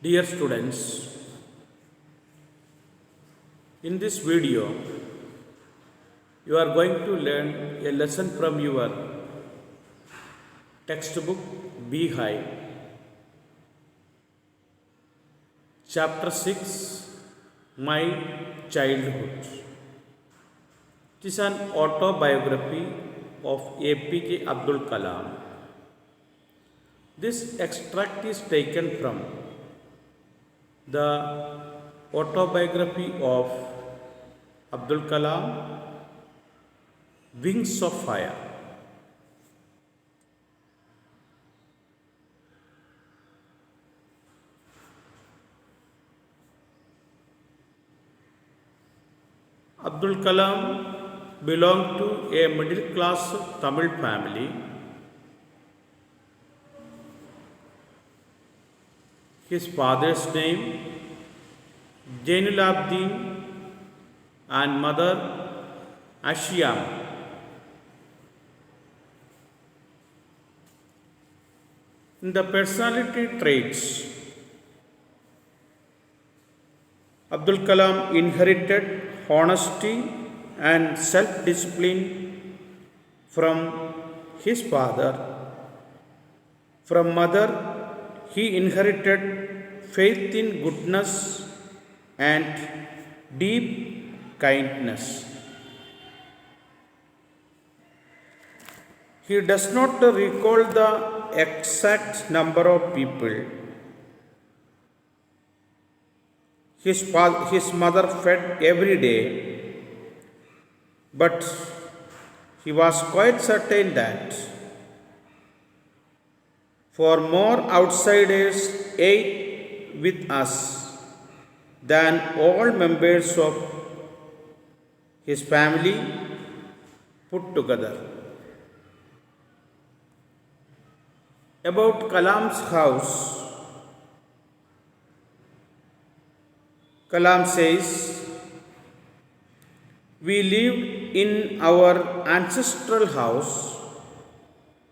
Dear students, in this video you are going to learn a lesson from your textbook Beehive, Chapter 6 My Childhood. It is an autobiography of APJ Abdul Kalam. This extract is taken from the autobiography of Abdul Kalam, Wings of Fire. Abdul Kalam belonged to a middle class Tamil family. His father's name Jainul Abdin and mother Ashiam. In the personality traits, Abdul Kalam inherited honesty and self-discipline from his father. From mother, he inherited faith in goodness and deep kindness. He does not recall the exact number of people his mother fed every day, but he was quite certain that for more outsiders ate with us than all members of his family put together. About Kalam's house, Kalam says, "We lived in our ancestral house,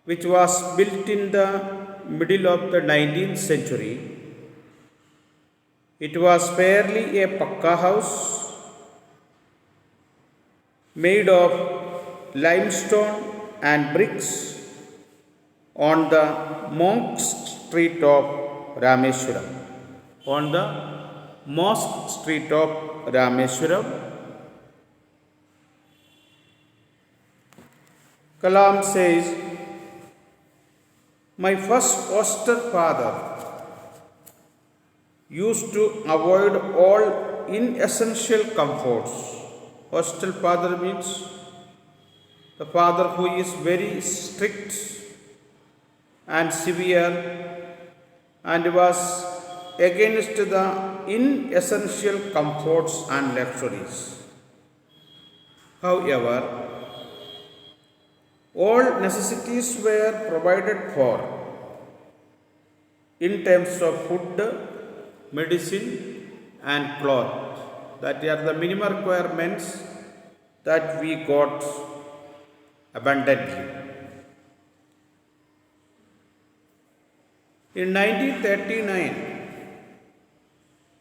which was built in the middle of the 19th century. It was fairly a pakka house, made of limestone and bricks on the Mosque Street of Rameswaram. On the Mosque Street of Rameswaram, Kalam says, "My first foster father used to avoid all inessential comforts." Hostel father means the father who is very strict and severe and was against the inessential comforts and luxuries. However, all necessities were provided for in terms of food, medicine, and cloth. That are the minimum requirements that we got abundantly. In 1939,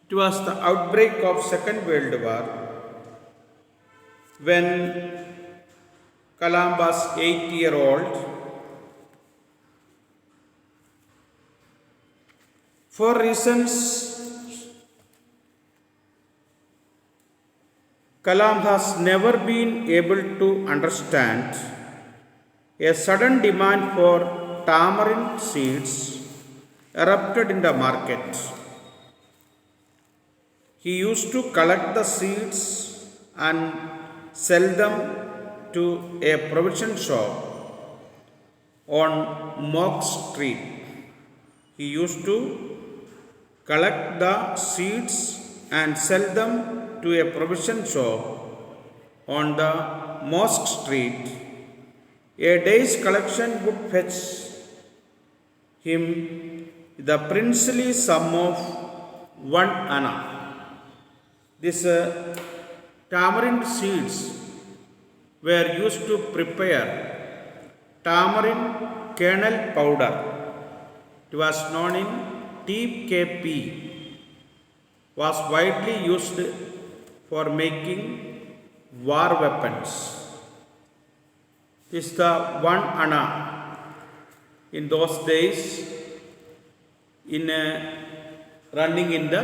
it was the outbreak of Second World War when Kalam was 8-year-old. For reasons Kalam has never been able to understand, a sudden demand for tamarind seeds erupted in the market. He used to collect the seeds and sell them to a provision shop on Mosque Street. He used to collect the seeds and sell them to a provision shop on the Mosque Street. A day's collection would fetch him the princely sum of 1 anna. These tamarind seeds were used to prepare tamarind kernel powder. It was known in TKP, was widely used for making war weapons. This is the 1 anna in those days in running in the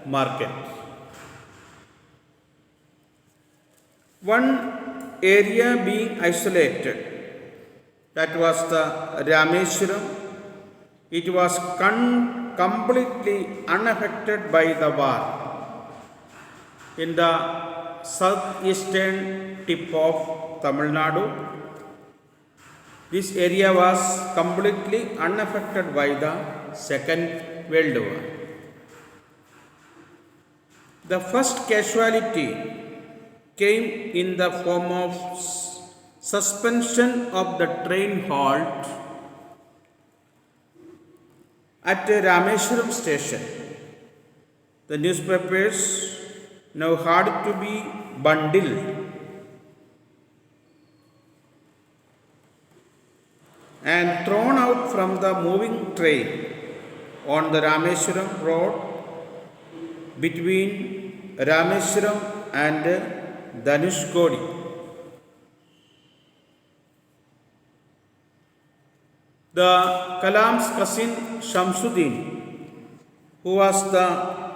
market. One area being isolated, that was the Rameshwaram. It was completely unaffected by the war. In the southeastern tip of Tamil Nadu, this area was completely unaffected by the Second World War. The first casualty came in the form of suspension of the train halt at Rameshwaram station. The newspapers now had to be bundled and thrown out from the moving train on the Rameshwaram road between Rameshwaram and Dhanushkodi. The Kalam's cousin Shamsuddin, who was the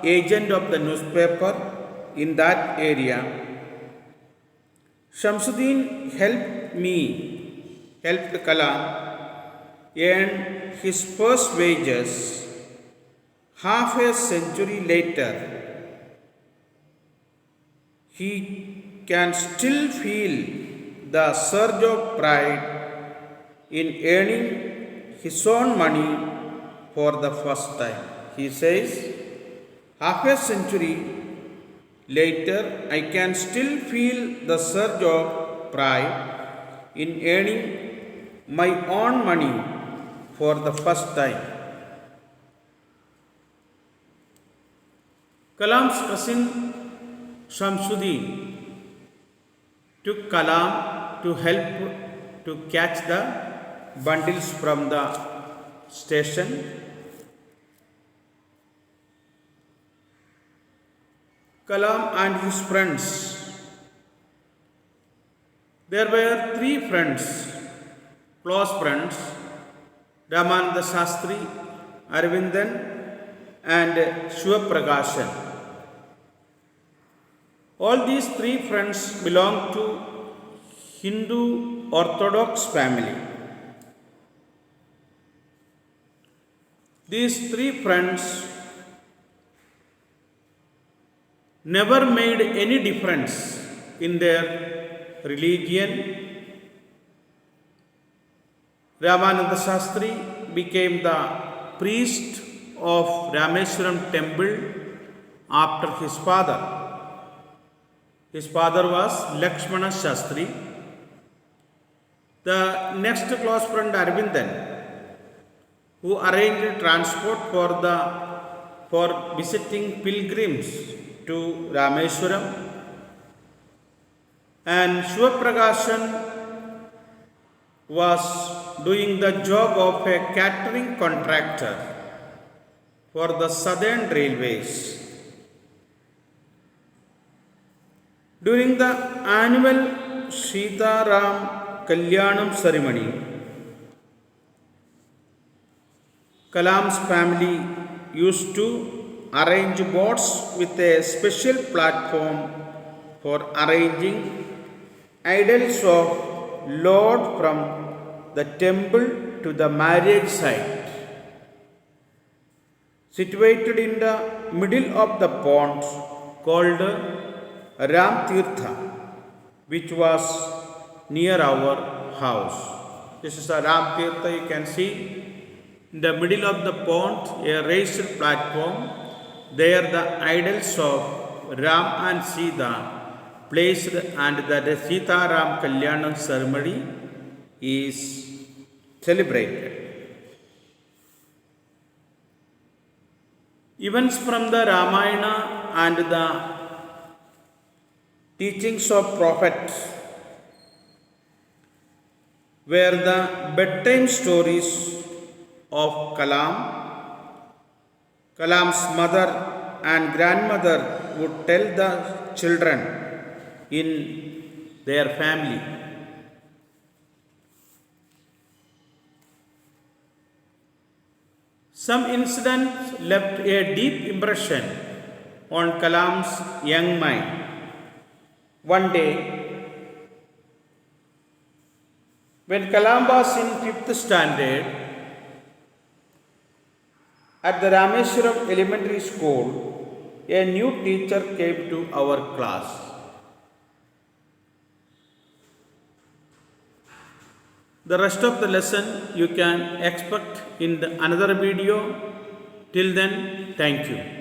agent of the newspaper in that area, Shamsuddin helped Kalam earn his first wages half a century later. He can still feel the surge of pride in earning his own money for the first time. He says, half a century later, I can still feel the surge of pride in earning my own money for the first time. Kalam's cousin Shamsuddin took Kalam to help to catch the bundles from the station. Kalam and his friends. There were 3 friends, close friends, Ramananda Shastri, Aravindan and Shivaprakasan. All these 3 friends belonged to Hindu Orthodox family. These 3 friends never made any difference in their religion. Ramananda Shastri became the priest of Rameshwaram temple after his father. His father was Lakshmana Shastri. The next close friend Aravindan, who arranged transport for visiting pilgrims to Rameshwaram, and Shivaprakasan was doing the job of a catering contractor for the Southern Railways. During the annual Sita Ram Kalyanam ceremony, Kalam's family used to arrange boats with a special platform for arranging idols of Lord from the temple to the marriage site. Situated in the middle of the pond called Ram Tirtha, which was near our house. This is a Ram Tirtha, you can see. In the middle of the pond, a raised platform. There the idols of Ram and Sita placed, and the Sita Ram Kalyanam ceremony is celebrated. Events from the Ramayana and the teachings of prophets were the bedtime stories of Kalam. Kalam's mother and grandmother would tell the children in their family. Some incidents left a deep impression on Kalam's young mind. One day, when Kalam was in 5th standard at the Rameshwaram Elementary School, a new teacher came to our class. The rest of the lesson you can expect in another video. Till then, thank you.